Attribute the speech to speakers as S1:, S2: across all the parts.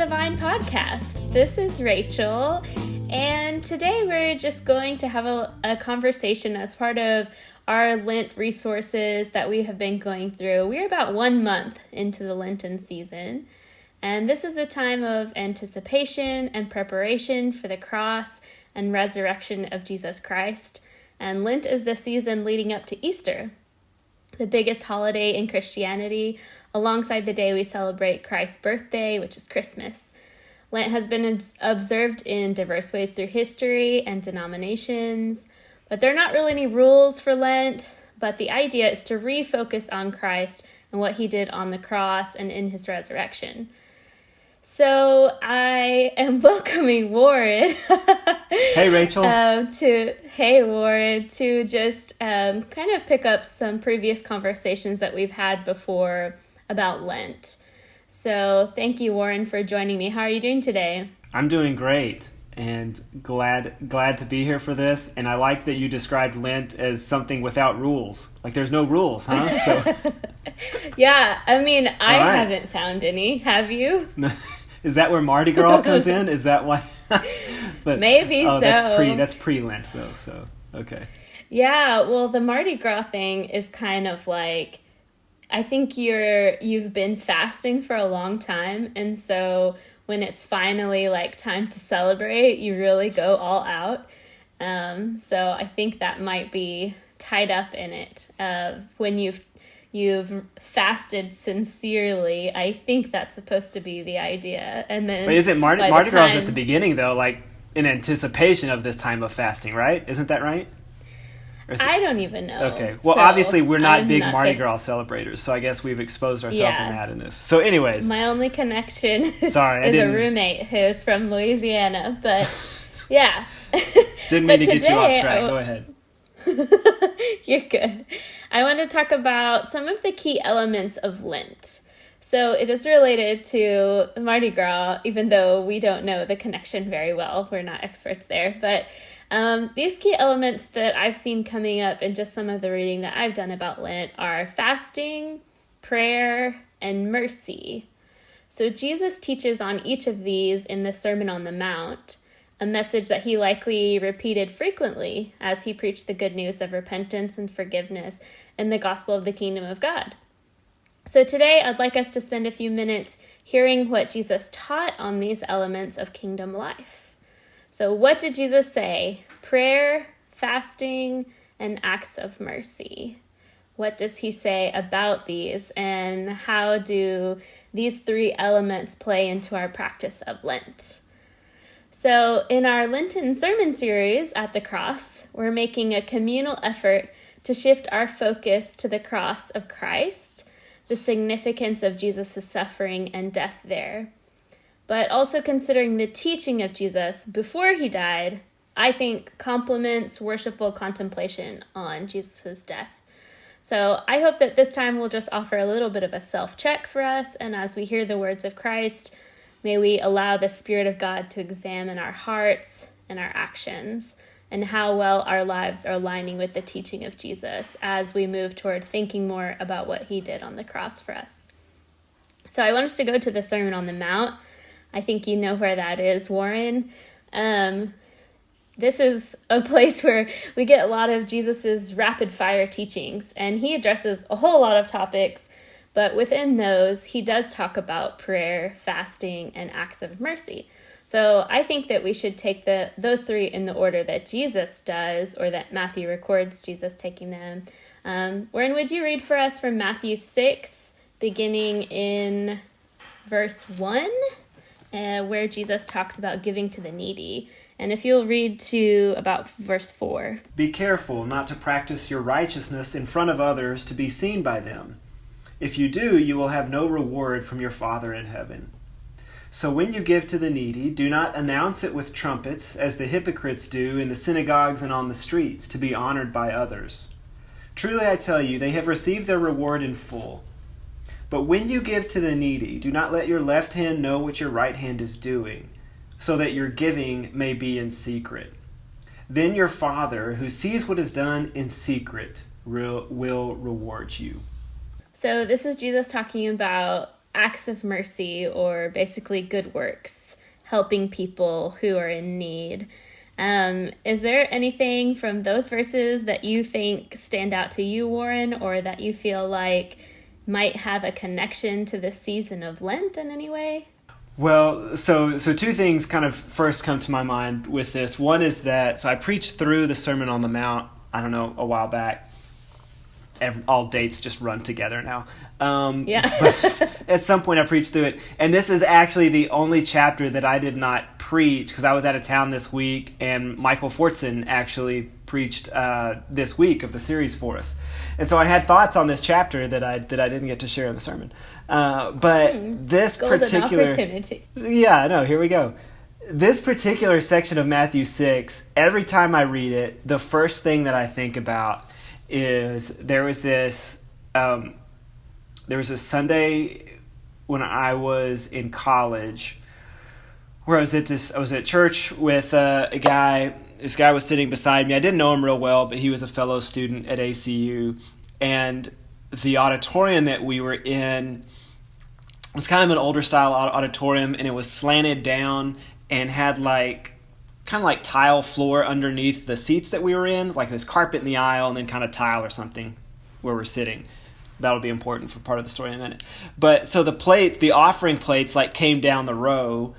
S1: the Vine podcast. This is Rachel, and today we're just going to have a conversation as part of our Lent resources that we have been going through. We're about 1 month into the Lenten season, and this is a time of anticipation and preparation for the cross and resurrection of Jesus Christ. And Lent is the season leading up to Easter, the biggest holiday in Christianity, alongside the day we celebrate Christ's birthday, which is Christmas. Lent has been observed in diverse ways through history and denominations, but there are not really any rules for Lent, but the idea is to refocus on Christ and what he did on the cross and in his resurrection. So I am welcoming Warren.
S2: Hey, Rachel.
S1: Warren, to just kind of pick up some previous conversations that we've had before about Lent. So thank you, Warren, for joining me. How are you doing today?
S2: I'm doing great and glad to be here for this. And I like that you described Lent as something without rules. Like there's no rules, huh? So.
S1: Yeah, I mean, I haven't found any. Have you?
S2: Is that where Mardi Gras comes in? Is that why? But,
S1: maybe so.
S2: That's pre-Lent though, so okay.
S1: Yeah, well, the Mardi Gras thing is kind of like, I think you've been fasting for a long time, and so when it's finally like time to celebrate, you really go all out. So I think that might be tied up in it. When you've fasted sincerely, I think that's supposed to be the idea. And then, but
S2: isn't Mardi Gras at the beginning though, like in anticipation of this time of fasting, right? Isn't that right?
S1: I don't even know.
S2: Okay. Well, so obviously we're not big Mardi Gras celebrators, so I guess we've exposed ourselves in that in this. So anyways.
S1: My only connection is
S2: a
S1: roommate who's from Louisiana, but yeah.
S2: Didn't mean to get you off track. Go ahead.
S1: You're good. I want to talk about some of the key elements of Lent. So it is related to Mardi Gras, even though we don't know the connection very well. We're not experts there, but these key elements that I've seen coming up in just some of the reading that I've done about Lent are fasting, prayer, and mercy. So Jesus teaches on each of these in the Sermon on the Mount, a message that he likely repeated frequently as he preached the good news of repentance and forgiveness in the gospel of the kingdom of God. So today I'd like us to spend a few minutes hearing what Jesus taught on these elements of kingdom life. So what did Jesus say? Prayer, fasting, and acts of mercy. What does he say about these, and how do these three elements play into our practice of Lent? So in our Lenten sermon series at the cross, we're making a communal effort to shift our focus to the cross of Christ, the significance of Jesus' suffering and death there. But also considering the teaching of Jesus before he died, I think complements worshipful contemplation on Jesus' death. So I hope that this time will just offer a little bit of a self-check for us, and as we hear the words of Christ, may we allow the Spirit of God to examine our hearts and our actions and how well our lives are aligning with the teaching of Jesus as we move toward thinking more about what he did on the cross for us. So I want us to go to the Sermon on the Mount. I think you know where that is, Warren. This is a place where we get a lot of Jesus's rapid-fire teachings, and he addresses a whole lot of topics. But within those, he does talk about prayer, fasting, and acts of mercy. So I think that we should take those three in the order that Jesus does, or that Matthew records Jesus taking them. Warren, would you read for us from Matthew 6, beginning in verse 1, where Jesus talks about giving to the needy? And if you'll read to about verse 4.
S2: Be careful not to practice your righteousness in front of others to be seen by them. If you do, you will have no reward from your Father in heaven. So when you give to the needy, do not announce it with trumpets, as the hypocrites do in the synagogues and on the streets, to be honored by others. Truly I tell you, they have received their reward in full. But when you give to the needy, do not let your left hand know what your right hand is doing, so that your giving may be in secret. Then your Father, who sees what is done in secret, will reward you.
S1: So this is Jesus talking about acts of mercy or basically good works, helping people who are in need. Is there anything from those verses that you think stand out to you, Warren, or that you feel like might have a connection to this season of Lent in any way?
S2: Well, so two things kind of first come to my mind with this. One is that, so I preached through the Sermon on the Mount, I don't know, a while back. All dates just run together now. But at some point I preached through it. And this is actually the only chapter that I did not preach because I was out of town this week, and Michael Fortson actually preached this week of the series for us. And so I had thoughts on this chapter that I didn't get to share in the sermon. But this
S1: golden
S2: particular
S1: opportunity.
S2: Yeah, no, here we go. This particular section of Matthew 6, every time I read it, the first thing that I think about is there was this Sunday when I was in college where I was at church with a guy. This guy was sitting beside me. I didn't know him real well, but he was a fellow student at ACU, and the auditorium that we were in was kind of an older style auditorium, and it was slanted down and had kind of like tile floor underneath the seats that we were in. Like it was carpet in the aisle and then kind of tile or something where we're sitting. That'll be important for part of the story in a minute. But so the offering plates came down the row.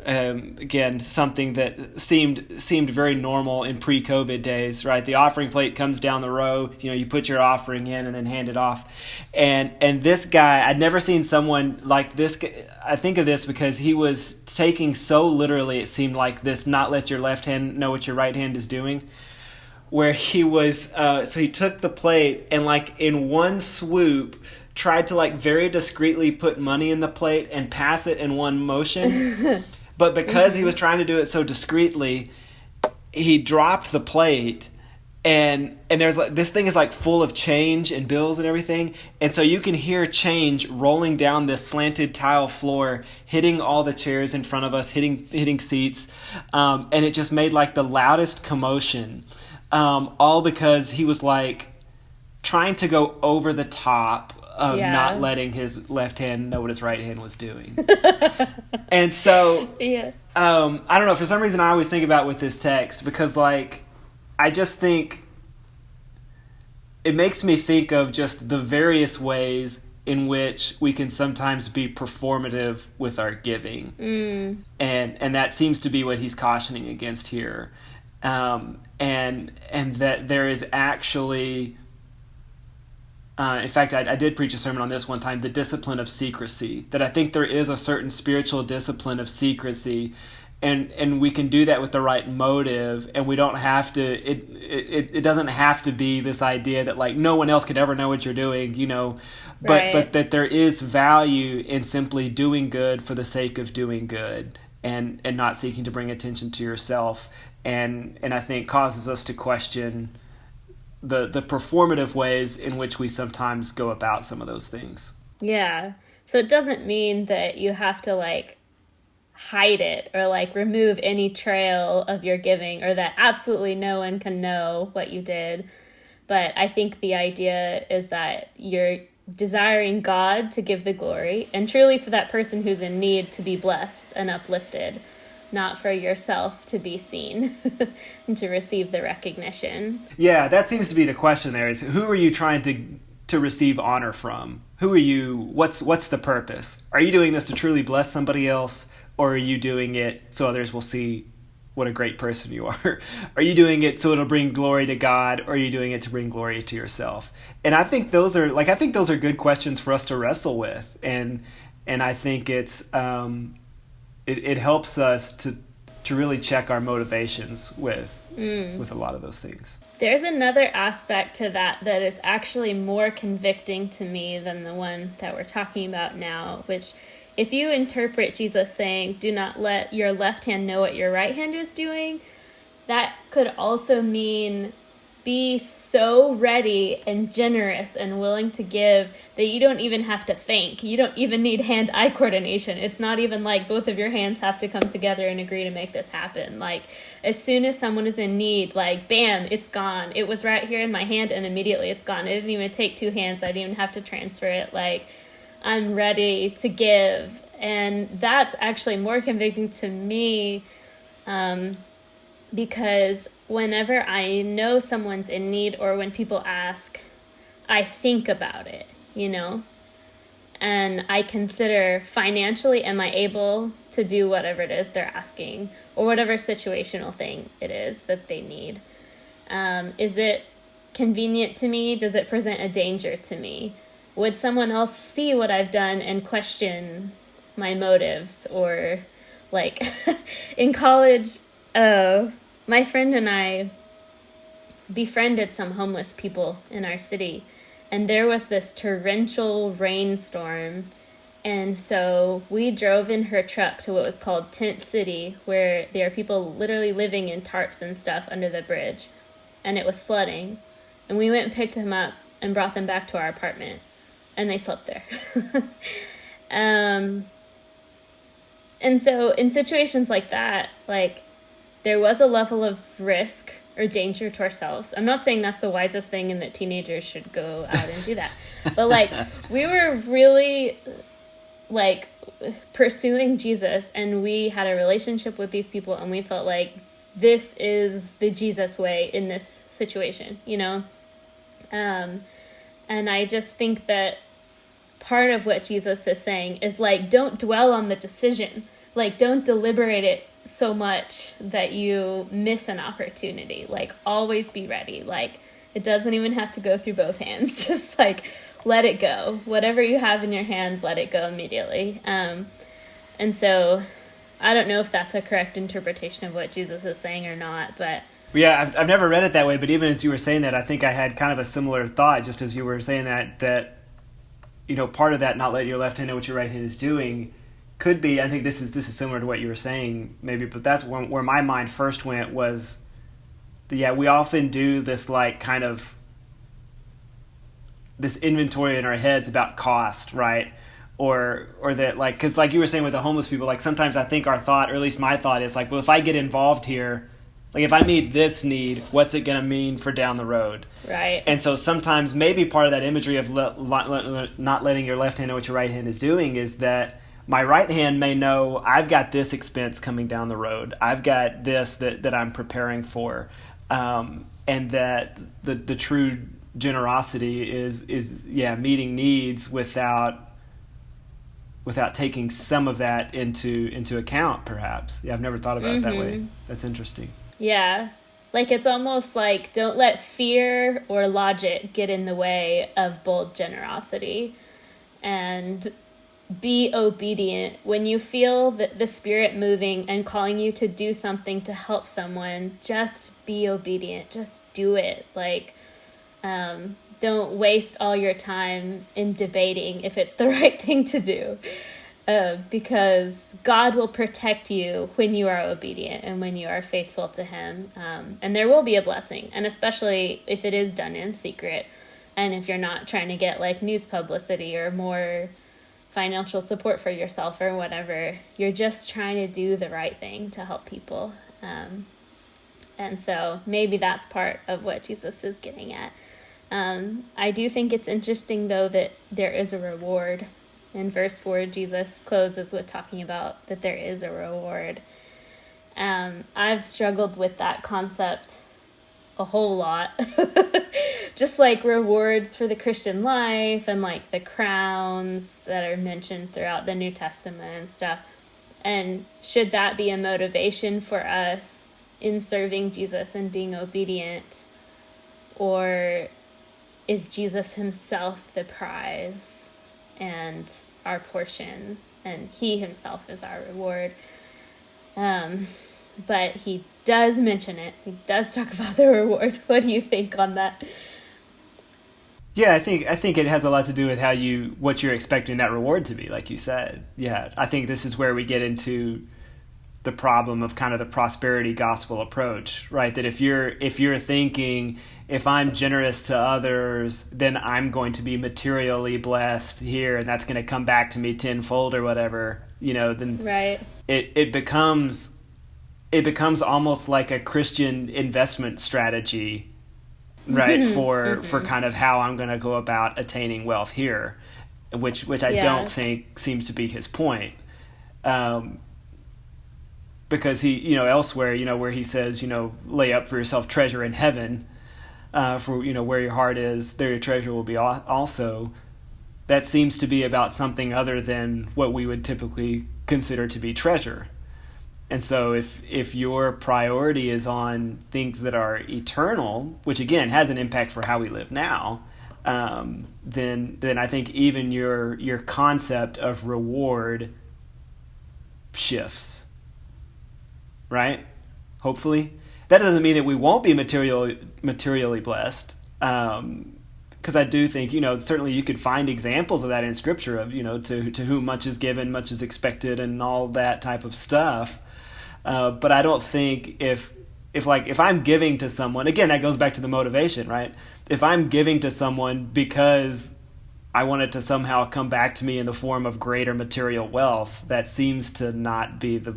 S2: Again, something that seemed very normal in pre-COVID days, right? The offering plate comes down the row. You put your offering in and then hand it off. And this guy, I'd never seen someone like this. I think of this because he was taking so literally, it seemed like this, not let your left hand know what your right hand is doing. Where he was, so he took the plate and in one swoop tried to very discreetly put money in the plate and pass it in one motion. But because he was trying to do it so discreetly, he dropped the plate, and there's this thing is full of change and bills and everything, and so you can hear change rolling down this slanted tile floor, hitting all the chairs in front of us, hitting seats, and it just made the loudest commotion, all because he was trying to go over the top of not letting his left hand know what his right hand was doing. And so, I don't know, for some reason I always think about with this text, because I just think it makes me think of just the various ways in which we can sometimes be performative with our giving. And that seems to be what he's cautioning against here. And that there is actually... in fact, I did preach a sermon on this one time, the discipline of secrecy, that I think there is a certain spiritual discipline of secrecy, and we can do that with the right motive, and we don't have to, it doesn't have to be this idea that no one else could ever know what you're doing, but that there is value in simply doing good for the sake of doing good, and not seeking to bring attention to yourself, and I think causes us to question the performative ways in which we sometimes go about some of those things. Yeah.
S1: So it doesn't mean that you have to hide it or remove any trail of your giving, or that absolutely no one can know what you did. But I think the idea is that you're desiring God to give the glory, and truly for that person who's in need to be blessed and uplifted, not for yourself to be seen and to receive the recognition.
S2: Yeah, that seems to be the question there, is who are you trying to receive honor from? Who are you? What's the purpose? Are you doing this to truly bless somebody else, or are you doing it so others will see what a great person you are? Are you doing it so it'll bring glory to God, or are you doing it to bring glory to yourself? And I think those are good questions for us to wrestle with, and I think it's it helps us to really check our motivations with a lot of those things.
S1: There's another aspect to that is actually more convicting to me than the one that we're talking about now, which, if you interpret Jesus saying, do not let your left hand know what your right hand is doing, that could also mean be so ready and generous and willing to give that you don't even have to think. You don't even need hand-eye coordination. It's not even both of your hands have to come together and agree to make this happen. As soon as someone is in need, bam, it's gone. It was right here in my hand and immediately it's gone. It didn't even take two hands. I didn't even have to transfer it. I'm ready to give. And that's actually more convicting to me, because whenever I know someone's in need or when people ask, I think about it, and I consider financially, am I able to do whatever it is they're asking, or whatever situational thing it is that they need? Is it convenient to me? Does it present a danger to me? Would someone else see what I've done and question my motives? Or like in college, my friend and I befriended some homeless people in our city, and there was this torrential rainstorm. And so we drove in her truck to what was called Tent City, where there are people literally living in tarps and stuff under the bridge, and it was flooding. And we went and picked them up and brought them back to our apartment, and they slept there. And so in situations like that, like, there was a level of risk or danger to ourselves. I'm not saying that's the wisest thing and that teenagers should go out and do that. But, like, we were really, like, pursuing Jesus, and we had a relationship with these people, and we felt like this is the Jesus way in this situation, And I just think that part of what Jesus is saying is, like, don't dwell on the decision. Like, don't deliberate it so much that you miss an opportunity. Like, always be ready. Like, it doesn't even have to go through both hands. Just, like, let it go. Whatever you have in your hand, let it go immediately. And so I don't know if that's a correct interpretation of what Jesus is saying or not, but...
S2: Yeah, I've never read it that way, but even as you were saying that, I think I had kind of a similar thought, just as you were saying that part of that, not letting your left hand know what your right hand is doing, could be, I think this is similar to what you were saying, maybe, but that's where my mind first went was, we often do this, like, kind of, this inventory in our heads about cost, right? Or that, like, because like you were saying with the homeless people, like, sometimes I think our thought, or at least my thought is, like, well, if I get involved here, like, if I meet this need, what's it going to mean for down the road?
S1: Right. And
S2: so sometimes maybe part of that imagery of not letting your left hand know what your right hand is doing is that my right hand may know I've got this expense coming down the road. I've got this that I'm preparing for. And that the true generosity is meeting needs without taking some of that into account, perhaps. Yeah, I've never thought about it that way. That's interesting.
S1: Yeah. Like, it's almost like, don't let fear or logic get in the way of bold generosity, and be obedient. When you feel the Spirit moving and calling you to do something to help someone, just be obedient. Just do it. Like, don't waste all your time in debating if it's the right thing to do. Because God will protect you when you are obedient and when you are faithful to Him. And there will be a blessing, and especially if it is done in secret, and if you're not trying to get, like, news publicity or more financial support for yourself or whatever. You're just trying to do the right thing to help people. And so maybe that's part of what Jesus is getting at. I do think it's interesting, though, that there is a reward. In verse 4, Jesus closes with talking about that there is a reward. I've struggled with that concept a whole lot. Just like rewards for the Christian life and, like, the crowns that are mentioned throughout the New Testament and stuff. And should that be a motivation for us in serving Jesus and being obedient? Or is Jesus Himself the prize and our portion, and He Himself is our reward? But He does mention it. He does talk about the reward. What do you think on that?
S2: Yeah, I think it has a lot to do with what you're expecting that reward to be, like you said. Yeah, I think this is where we get into the problem of kind of the prosperity gospel approach, right? That if you're thinking, if I'm generous to others, then I'm going to be materially blessed here, and that's going to come back to me tenfold or whatever, then
S1: right.
S2: It becomes almost like a Christian investment strategy, right? For kind of how I'm going to go about attaining wealth here. which I
S1: Yeah.
S2: don't think seems to be his point. Because he, elsewhere, where he says, lay up for yourself treasure in heaven, for, where your heart is, there your treasure will be also. That seems to be about something other than what we would typically consider to be treasure. And so if your priority is on things that are eternal, which again has an impact for how we live now, then I think even your concept of reward shifts. Right? Hopefully. That doesn't mean that we won't be materially blessed. Because I do think, certainly you could find examples of that in Scripture of, to whom much is given, much is expected, and all that type of stuff. But I don't think if I'm giving to someone, again, that goes back to the motivation, right? If I'm giving to someone because I want it to somehow come back to me in the form of greater material wealth, that seems to not be the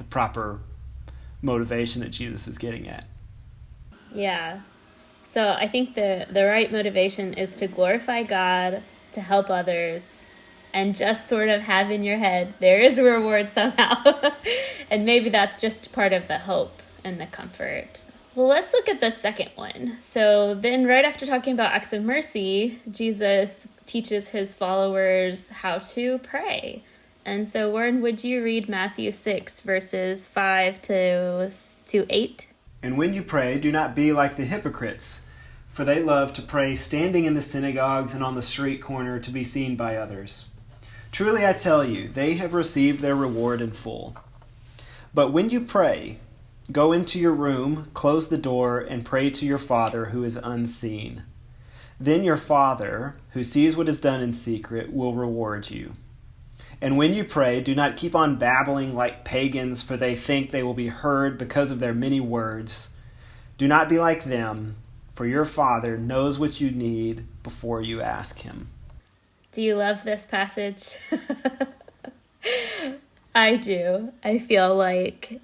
S2: proper motivation that Jesus is getting at.
S1: Yeah. So I think the right motivation is to glorify God, to help others, and just sort of have in your head, there is a reward somehow. And maybe that's just part of the hope and the comfort. Well, let's look at the second one. So then right after talking about acts of mercy, Jesus teaches his followers how to pray. And so, Warren, would you read Matthew 6, verses 5 to 8?
S2: And when you pray, do not be like the hypocrites, for they love to pray standing in the synagogues and on the street corner to be seen by others. Truly I tell you, they have received their reward in full. But when you pray, go into your room, close the door, and pray to your Father who is unseen. Then your Father, who sees what is done in secret, will reward you. And when you pray, do not keep on babbling like pagans, for they think they will be heard because of their many words. Do not be like them, for your Father knows what you need before you ask him.
S1: Do you love this passage? I do. I feel like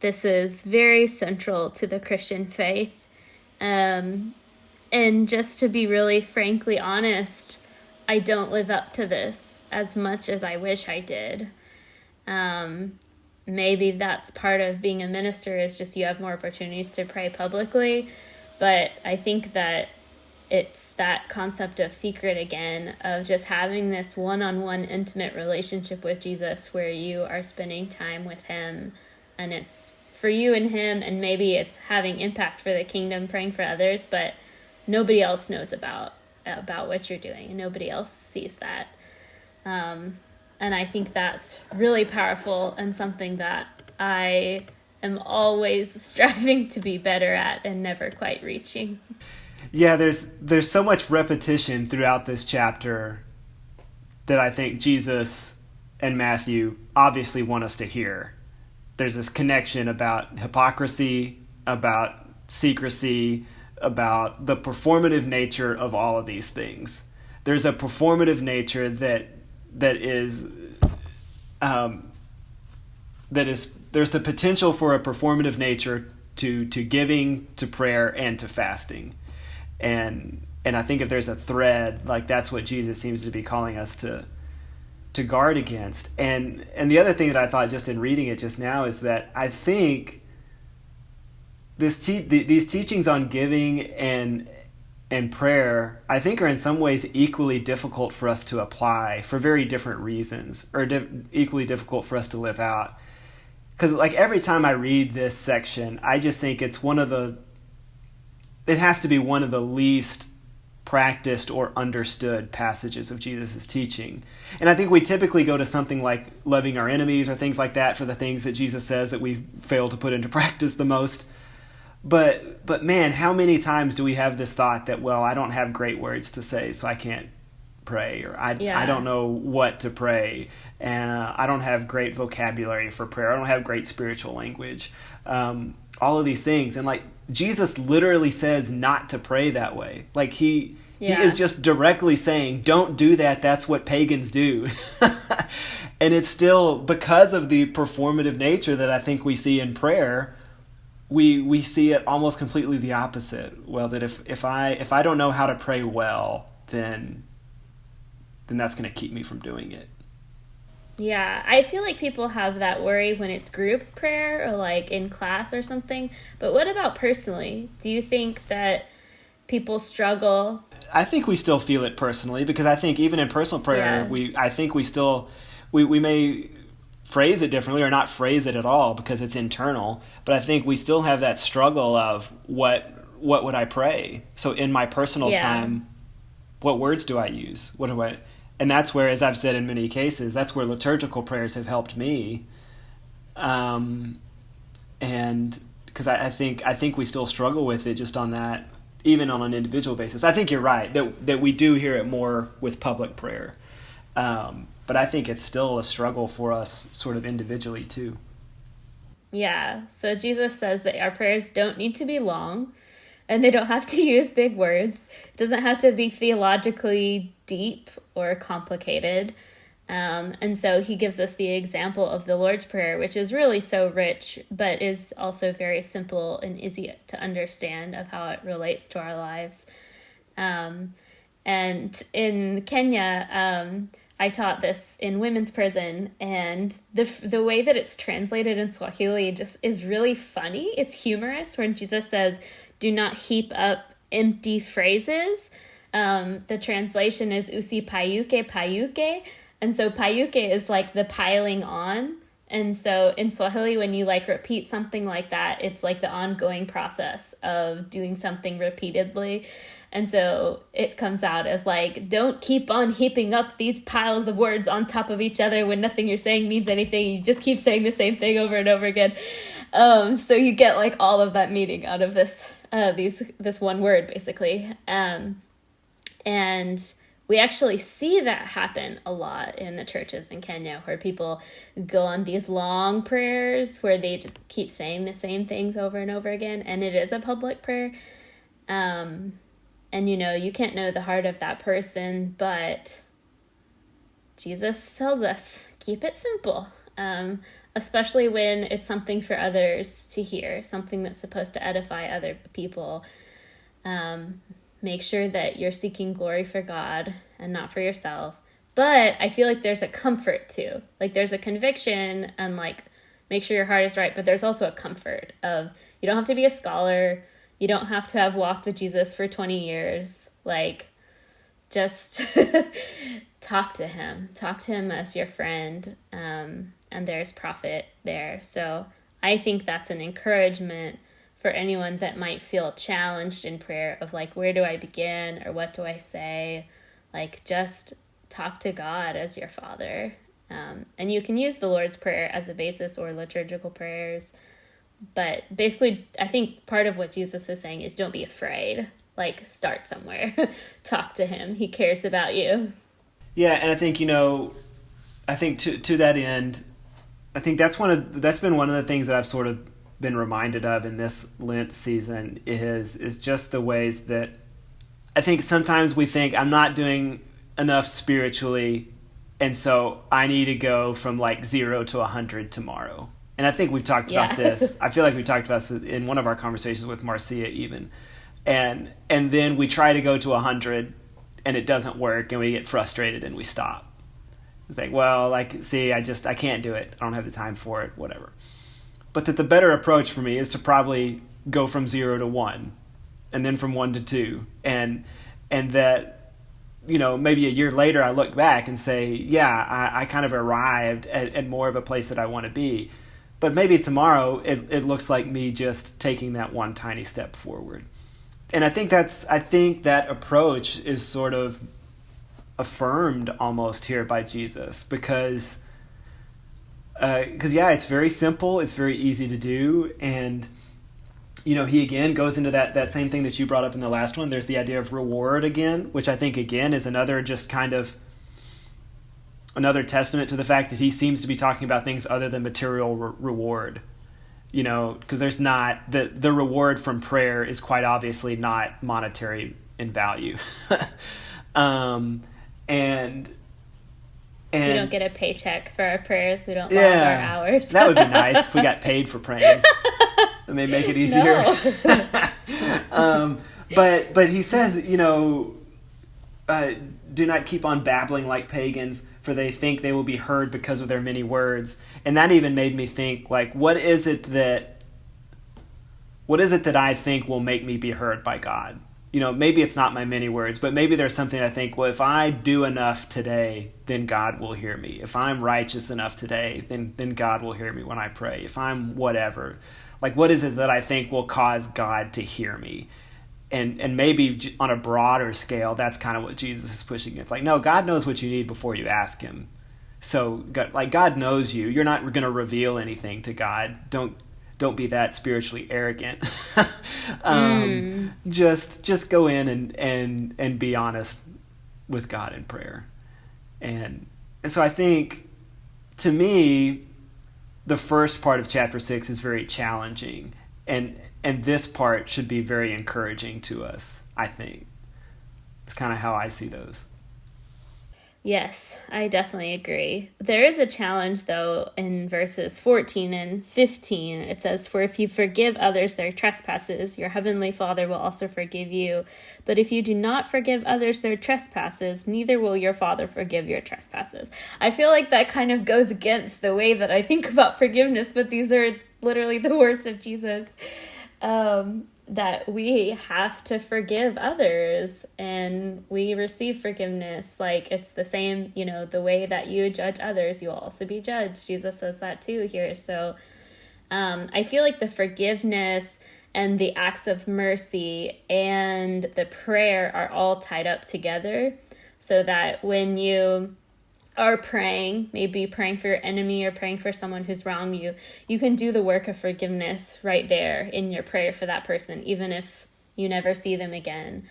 S1: this is very central to the Christian faith. And just to be really frankly honest, I don't live up to this as much as I wish I did. Maybe that's part of being a minister, is just you have more opportunities to pray publicly. But I think that it's that concept of secret again, of just having this one-on-one intimate relationship with Jesus where you are spending time with him, and it's for you and him, and maybe it's having impact for the kingdom, praying for others, but nobody else knows about what you're doing, and nobody else sees that. And I think that's really powerful and something that I am always striving to be better at and never quite reaching.
S2: Yeah, there's so much repetition throughout this chapter that I think Jesus and Matthew obviously want us to hear. There's this connection about hypocrisy, about secrecy, about the performative nature of all of these things. There's a performative nature that is there's the potential for a performative nature to giving, to prayer, and to fasting. And I think if there's a thread, like that's what Jesus seems to be calling us to guard against. And the other thing that I thought just in reading it just now is that I think these teachings on giving and prayer, I think, are in some ways equally difficult for us to apply for very different reasons, or equally difficult for us to live out. Because like every time I read this section, I just think it has to be one of the least practiced or understood passages of Jesus' teaching. And I think we typically go to something like loving our enemies or things like that for the things that Jesus says that we fail to put into practice the most. But man, how many times do we have this thought that, well, I don't have great words to say, so I can't pray, or I don't know what to pray, and I don't have great vocabulary for prayer, I don't have great spiritual language, all of these things. And like Jesus literally says not to pray that way. Like he is just directly saying, don't do that, that's what pagans do. And it's still because of the performative nature that I think we see in prayer, we see it almost completely the opposite. Well, that if I don't know how to pray well, then then that's going to keep me from doing it.
S1: Yeah, I feel like people have that worry when it's group prayer or like in class or something. But what about personally? Do you think that people struggle?
S2: I think we still feel it personally, because I think even in personal prayer, I think we still, we may phrase it differently or not phrase it at all because it's internal, but I think we still have that struggle of what would I pray? So in my personal time, what words do I use? And that's where, as I've said in many cases, that's where liturgical prayers have helped me. And because I think we still struggle with it just on that, even on an individual basis. I think you're right that we do hear it more with public prayer. But I think it's still a struggle for us sort of individually too.
S1: Yeah. So Jesus says that our prayers don't need to be long and they don't have to use big words. It doesn't have to be theologically deep or complicated. And so he gives us the example of the Lord's Prayer, which is really so rich, but is also very simple and easy to understand of how it relates to our lives. And in Kenya, I taught this in women's prison, and the way that it's translated in Swahili just is really funny. It's humorous when Jesus says, "Do not heap up empty phrases." The translation is "usi payuke payuke," and so payuke is like the piling on. And so in Swahili, when you like repeat something like that, it's like the ongoing process of doing something repeatedly. And so it comes out as like, don't keep on heaping up these piles of words on top of each other when nothing you're saying means anything. You just keep saying the same thing over and over again. So you get like all of that meaning out of this one word, basically. And we actually see that happen a lot in the churches in Kenya, where people go on these long prayers where they just keep saying the same things over and over again. And it is a public prayer. And, you can't know the heart of that person, but Jesus tells us, keep it simple, especially when it's something for others to hear, something that's supposed to edify other people. Make sure that you're seeking glory for God and not for yourself. But I feel like there's a comfort too. Like there's a conviction and like, make sure your heart is right. But there's also a comfort of, you don't have to be a scholar. You don't have to have walked with Jesus for 20 years. Like, just talk to him. Talk to him as your friend. And there's profit there. So I think that's an encouragement for anyone that might feel challenged in prayer of like, where do I begin or what do I say? Like, just talk to God as your Father. And you can use the Lord's Prayer as a basis or liturgical prayers. But basically, I think part of what Jesus is saying is don't be afraid. Like, start somewhere. Talk to him. He cares about you.
S2: Yeah, and I think, I think to that end, I think that's been one of the things that I've sort of been reminded of in this Lent season is just the ways that I think sometimes we think I'm not doing enough spiritually, and so I need to go from like 0 to 100 tomorrow. And I think we've talked about this. I feel like we talked about this in one of our conversations with Marcia even. And then we try to go to 100 and it doesn't work and we get frustrated and we stop. We think, well, like, see, I can't do it. I don't have the time for it, whatever. But that the better approach for me is to probably go from 0 to 1 and then from 1 to 2. And that, maybe a year later I look back and say, yeah, I kind of arrived at more of a place that I want to be. But maybe tomorrow it looks like me just taking that one tiny step forward. And I think that approach is sort of affirmed almost here by Jesus because it's very simple, it's very easy to do, and he again goes into that same thing that you brought up in the last one. There's the idea of reward again, which I think again is another testament to the fact that he seems to be talking about things other than material reward, because there's not the reward from prayer is quite obviously not monetary in value. And
S1: we don't get a paycheck for our prayers. We don't log our hours.
S2: That would be nice if we got paid for praying. It may make it easier.
S1: No.
S2: But he says, do not keep on babbling like pagans, for they think they will be heard because of their many words. And that even made me think, like, what is it that I think will make me be heard by God? Maybe it's not my many words, but maybe there's something I think, well, if I do enough today, then God will hear me. If I'm righteous enough today, then God will hear me when I pray. If I'm whatever, like, what is it that I think will cause God to hear me? And maybe on a broader scale, that's kind of what Jesus is pushing. It's like, no, God knows what you need before you ask him. So, God knows you. You're not going to reveal anything to God. Don't be that spiritually arrogant. Just go in and be honest with God in prayer. And so I think, to me, the first part of chapter 6 is very challenging. And this part should be very encouraging to us, I think. It's kind of how I see those.
S1: Yes, I definitely agree. There is a challenge, though, in verses 14 and 15. It says, "For if you forgive others their trespasses, your heavenly Father will also forgive you. But if you do not forgive others their trespasses, neither will your Father forgive your trespasses." I feel like that kind of goes against the way that I think about forgiveness, but these are literally the words of Jesus. That we have to forgive others and we receive forgiveness. Like, it's the same, the way that you judge others, you'll also be judged. Jesus says that too here. So I feel like the forgiveness and the acts of mercy and the prayer are all tied up together, so that when you are praying, maybe praying for your enemy or praying for someone who's wronged you, you can do the work of forgiveness right there in your prayer for that person, even if you never see them again.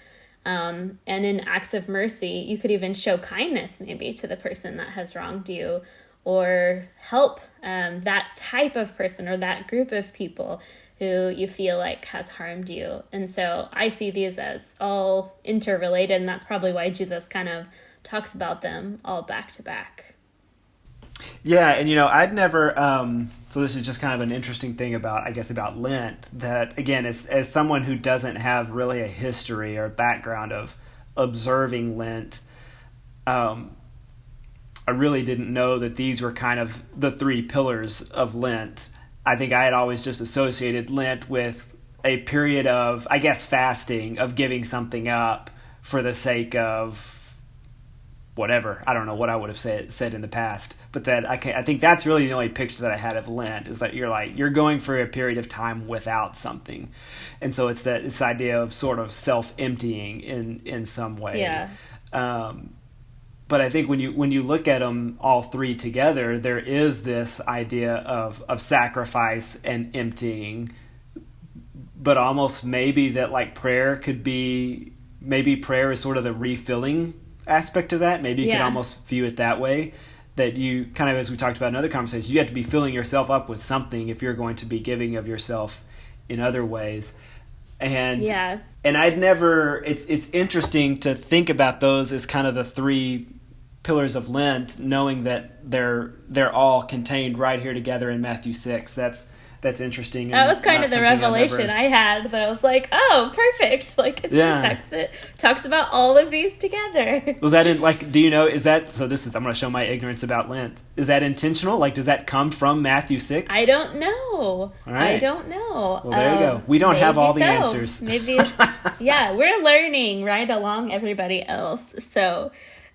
S1: And in acts of mercy, you could even show kindness maybe to the person that has wronged you, or help that type of person or that group of people who you feel like has harmed you. And so I see these as all interrelated, and that's probably why Jesus kind of talks about them all back to back.
S2: Yeah, and I'd never, so this is just kind of an interesting thing about Lent, that again, as someone who doesn't have really a history or background of observing Lent, I really didn't know that these were kind of the three pillars of Lent. I think I had always just associated Lent with a period of, I guess, fasting, of giving something up for the sake of whatever. I don't know what I would have said in the past, but that I think that's really the only picture that I had of Lent, is that you're going for a period of time without something. And so it's this idea of sort of self-emptying in some way.
S1: Yeah.
S2: But I think when you look at them all three together, there is this idea of sacrifice and emptying, but almost maybe that, like, prayer could be, maybe prayer is sort of the refilling aspect of that. Maybe you could almost view it that way, that you kind of, as we talked about in other conversations, you have to be filling yourself up with something if you're going to be giving of yourself in other ways. And I'd never, it's interesting to think about those as kind of the three pillars of Lent, knowing that they're all contained right here together in Matthew 6. That's interesting.
S1: That was kind of the revelation I had, that I was like, oh, perfect. Like, it's a text that talks about all of these together.
S2: Was that in, like, do you know, is that, so this is, I'm going to show my ignorance about Lent. Is that intentional? Like, does that come from Matthew 6?
S1: I don't know.
S2: All right.
S1: I don't know.
S2: Well, there you go. We don't have all the answers.
S1: Maybe it's, we're learning right along everybody else. So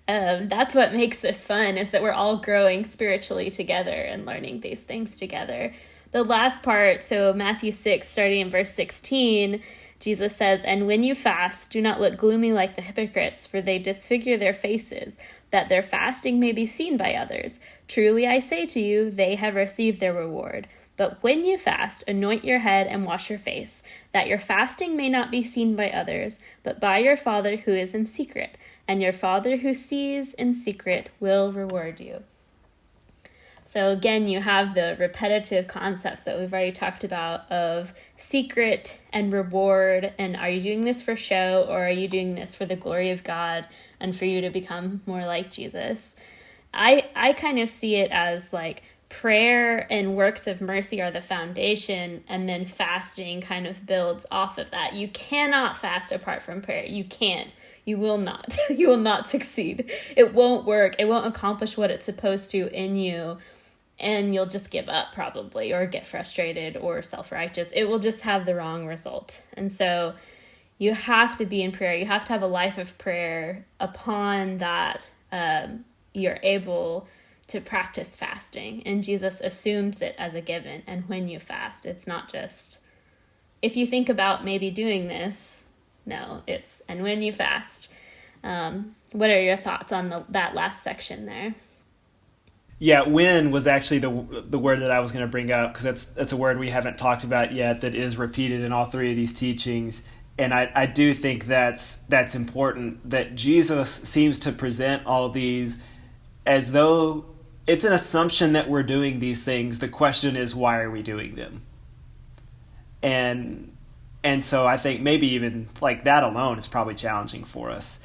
S1: that's what makes this fun, is that we're all growing spiritually together and learning these things together. The last part, so Matthew 6, starting in verse 16, Jesus says, "And when you fast, do not look gloomy like the hypocrites, for they disfigure their faces, that their fasting may be seen by others. Truly I say to you, they have received their reward. But when you fast, anoint your head and wash your face, that your fasting may not be seen by others, but by your Father who is in secret. And your Father who sees in secret will reward you." So again, you have the repetitive concepts that we've already talked about of secret and reward, and are you doing this for show, or are you doing this for the glory of God and for you to become more like Jesus? I kind of see it as like prayer and works of mercy are the foundation, and then fasting kind of builds off of that. You cannot fast apart from prayer. You can't. You will not. You will not succeed. It won't work. It won't accomplish what it's supposed to in you, and you'll just give up probably, or get frustrated or self-righteous. It will just have the wrong result. And so you have to be in prayer. You have to have a life of prayer. Upon that, you're able to practice fasting, and Jesus assumes it as a given. And when you fast, it's not just, if you think about maybe doing this, no, it's, and when you fast. What are your thoughts on that last section there?
S2: Yeah, when was actually the word that I was going to bring up, because that's a word we haven't talked about yet that is repeated in all three of these teachings. And I do think that's important, that Jesus seems to present all of these as though it's an assumption that we're doing these things. The question is, why are we doing them? And so I think maybe even like that alone is probably challenging for us.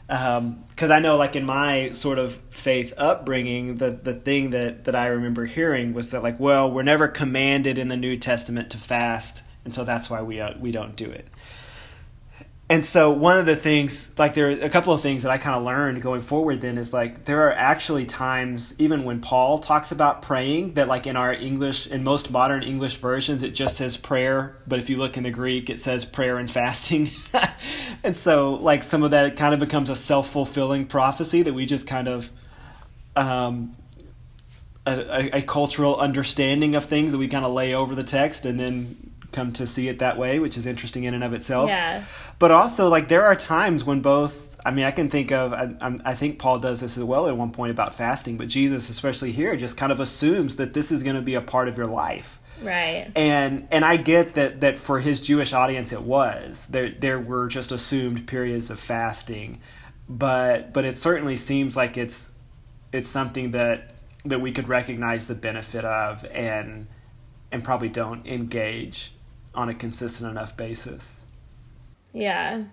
S2: Because I know, like, in my sort of faith upbringing, the thing that I remember hearing was that, like, well, we're never commanded in the New Testament to fast, and so that's why we don't do it. And so one of the things, like, there are a couple of things that I kind of learned going forward then is, like, there are actually times, even when Paul talks about praying, that, like, in our English, in most modern English versions, it just says prayer. But if you look in the Greek, it says prayer and fasting. And so, like, some of that, it kind of becomes a self-fulfilling prophecy that we just kind of, a cultural understanding of things that we kind of lay over the text and then come to see it that way, which is interesting in and of itself.
S1: Yeah.
S2: But also, like, there are times when both, I mean, I can think of, I think Paul does this as well at one point about fasting, but Jesus, especially here, just kind of assumes that this is going to be a part of your life.
S1: Right.
S2: And I get that for his Jewish audience it was. There were just assumed periods of fasting. But it certainly seems like it's something that we could recognize the benefit of and probably don't engage on a consistent enough basis. Yeah.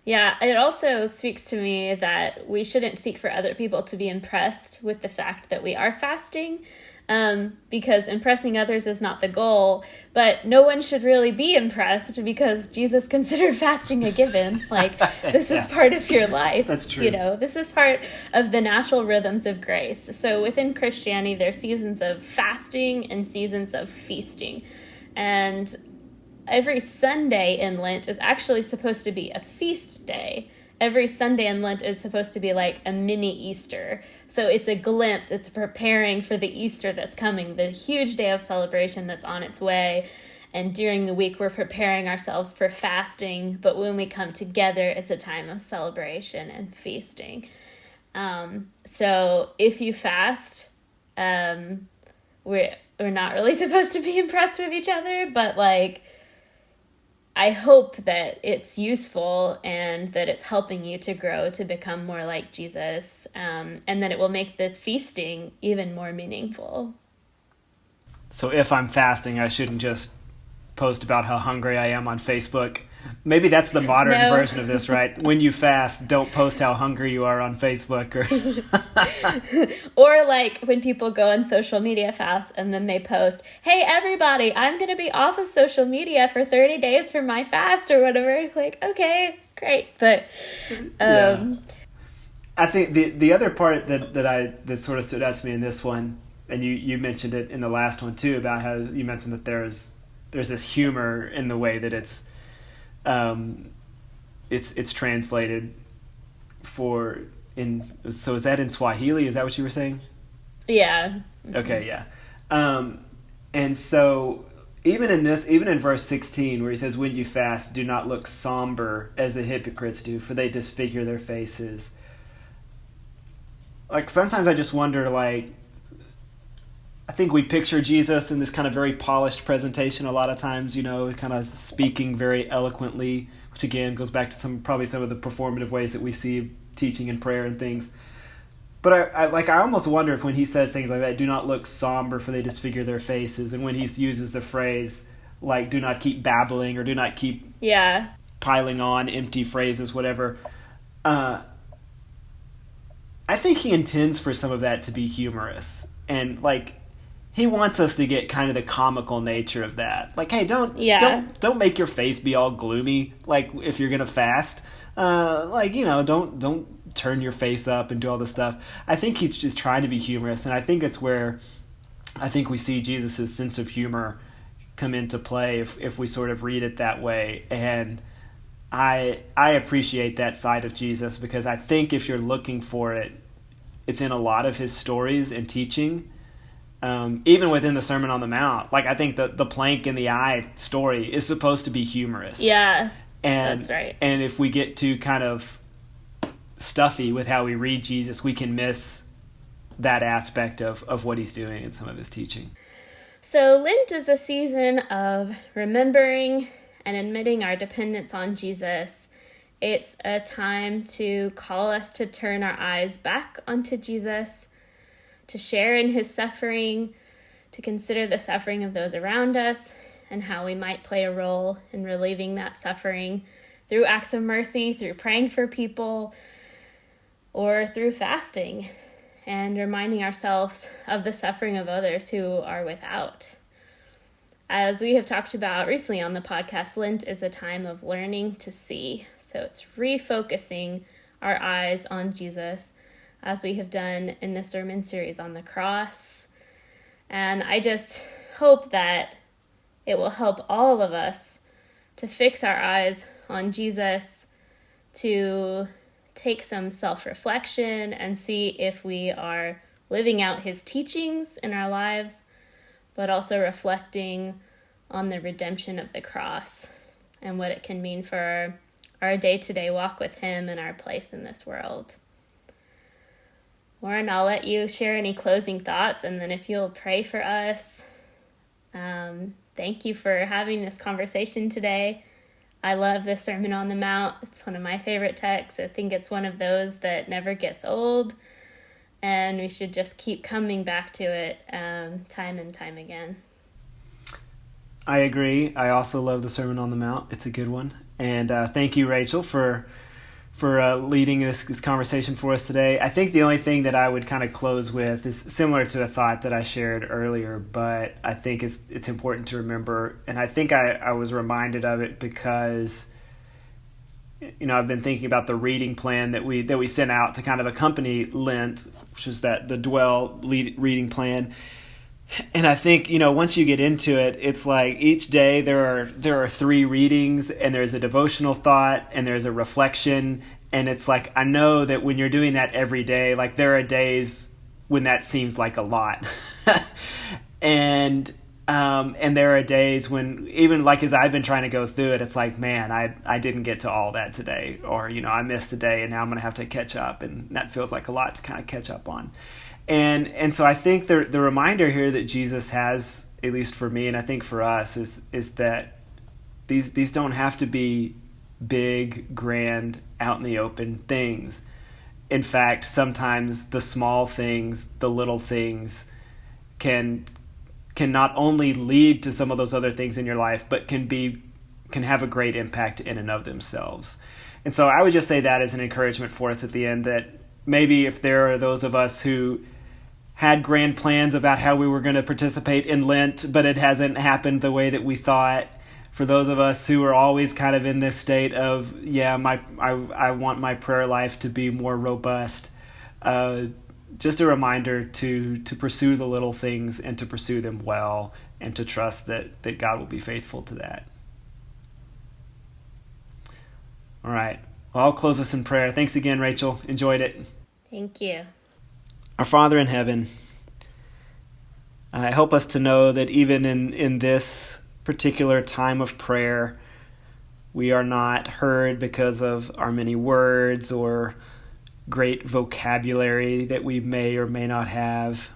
S1: Yeah, it also speaks to me that we shouldn't seek for other people to be impressed with the fact that we are fasting, because impressing others is not the goal, but no one should really be impressed because Jesus considered fasting a given. Like, this is part of your life.
S2: That's true.
S1: You know, this is part of the natural rhythms of grace. So within Christianity, there's seasons of fasting and seasons of feasting. And every Sunday in Lent is actually supposed to be a feast day. Every Sunday in Lent is supposed to be like a mini Easter. So it's a glimpse, it's preparing for the Easter that's coming, the huge day of celebration that's on its way. And during the week, we're preparing ourselves for fasting. But when we come together, it's a time of celebration and feasting. So if you fast, we're not really supposed to be impressed with each other, but, like, I hope that it's useful and that it's helping you to grow to become more like Jesus, and that it will make the feasting even more meaningful.
S2: So if I'm fasting, I shouldn't just post about how hungry I am on Facebook. Maybe that's the modern version of this, right? When you fast, don't post how hungry you are on Facebook.
S1: Or like when people go on social media fast and then they post, hey, everybody, I'm going to be off of social media for 30 days for my fast or whatever. Like, okay, great. But
S2: I think the other part that sort of stood out to me in this one, and you mentioned it in the last one too, about how you mentioned that there's this humor in the way that it's translated so is that in Swahili? Is that what you were saying?
S1: Yeah.
S2: Okay, yeah. And so even in verse 16 where he says, when you fast, do not look somber as the hypocrites do, for they disfigure their faces. Like, sometimes I just wonder, like, I think we picture Jesus in this kind of very polished presentation a lot of times, you know, kind of speaking very eloquently, which again goes back to some of the performative ways that we see teaching and prayer and things. But I almost wonder if when he says things like that, do not look somber for they disfigure their faces, and when he uses the phrase like do not keep babbling or do not keep piling on empty phrases, whatever, I think he intends for some of that to be humorous. And like, he wants us to get kind of the comical nature of that. Like, hey, don't make your face be all gloomy. Like, if you're gonna fast, don't turn your face up and do all this stuff. I think he's just trying to be humorous, and I think it's where I think we see Jesus' sense of humor come into play if we sort of read it that way. And I appreciate that side of Jesus, because I think if you're looking for it, it's in a lot of his stories and teaching. Even within the Sermon on the Mount, like I think the plank in the eye story is supposed to be humorous.
S1: Yeah, that's right.
S2: And if we get too kind of stuffy with how we read Jesus, we can miss that aspect of what he's doing in some of his teaching.
S1: So Lent is a season of remembering and admitting our dependence on Jesus. It's a time to call us to turn our eyes back onto Jesus, to share in his suffering, to consider the suffering of those around us, and how we might play a role in relieving that suffering through acts of mercy, through praying for people, or through fasting, and reminding ourselves of the suffering of others who are without. As we have talked about recently on the podcast, Lent is a time of learning to see. So it's refocusing our eyes on Jesus, as we have done in the sermon series on the cross. And I just hope that it will help all of us to fix our eyes on Jesus, to take some self-reflection and see if we are living out his teachings in our lives, but also reflecting on the redemption of the cross and what it can mean for our day-to-day walk with him and our place in this world. Lauren, I'll let you share any closing thoughts, and then if you'll pray for us. Thank you for having this conversation today. I love the Sermon on the Mount. It's one of my favorite texts. I think it's one of those that never gets old, and we should just keep coming back to it time and time again.
S2: I agree. I also love the Sermon on the Mount. It's a good one. And thank you, Rachel, for leading this conversation for us today. I think the only thing that I would kind of close with is similar to a thought that I shared earlier, but I think it's important to remember, and I think I was reminded of it because I've been thinking about the reading plan that we sent out to kind of accompany Lent, which is the Dwell reading plan. And I think, once you get into it, it's like each day there are 3 readings, and there's a devotional thought, and there's a reflection. And it's like, I know that when you're doing that every day, like there are days when that seems like a lot. and there are days when, even like as I've been trying to go through it, it's like, man, I didn't get to all that today, or, I missed a day and now I'm going to have to catch up. And that feels like a lot to kind of catch up on. And so I think the reminder here that Jesus has, at least for me, and I think for us, is that these don't have to be big, grand, out in the open things. In fact, sometimes the small things, the little things, can not only lead to some of those other things in your life, but can have a great impact in and of themselves. And so I would just say that as an encouragement for us at the end, that maybe if there are those of us who had grand plans about how we were going to participate in Lent, but it hasn't happened the way that we thought. For those of us who are always kind of in this state of, I want my prayer life to be more robust. Just a reminder to pursue the little things and to pursue them well, and to trust that God will be faithful to that. All right. Well, I'll close us in prayer. Thanks again, Rachel. Enjoyed it.
S1: Thank you.
S2: Our Father in heaven, help us to know that even in this particular time of prayer, we are not heard because of our many words or great vocabulary that we may or may not have,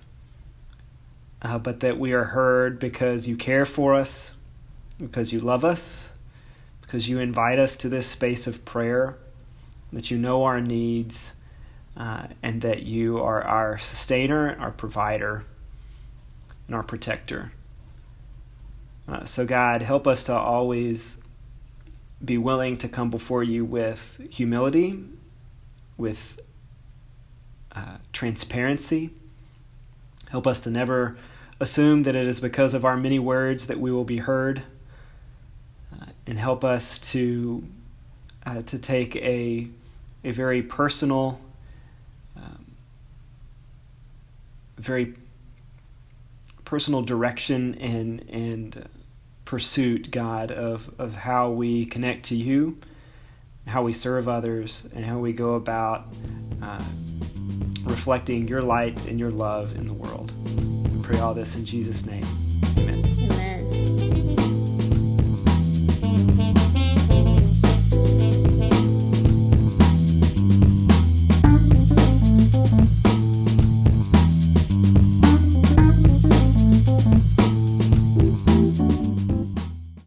S2: but that we are heard because you care for us, because you love us, because you invite us to this space of prayer, that you know our needs, and that you are our sustainer, our provider, and our protector. So God, help us to always be willing to come before you with humility, with transparency. Help us to never assume that it is because of our many words that we will be heard, and help us to take a very personal, very personal direction and pursuit, God, of how we connect to you, how we serve others, and how we go about reflecting your light and your love in the world. We pray all this in Jesus' name.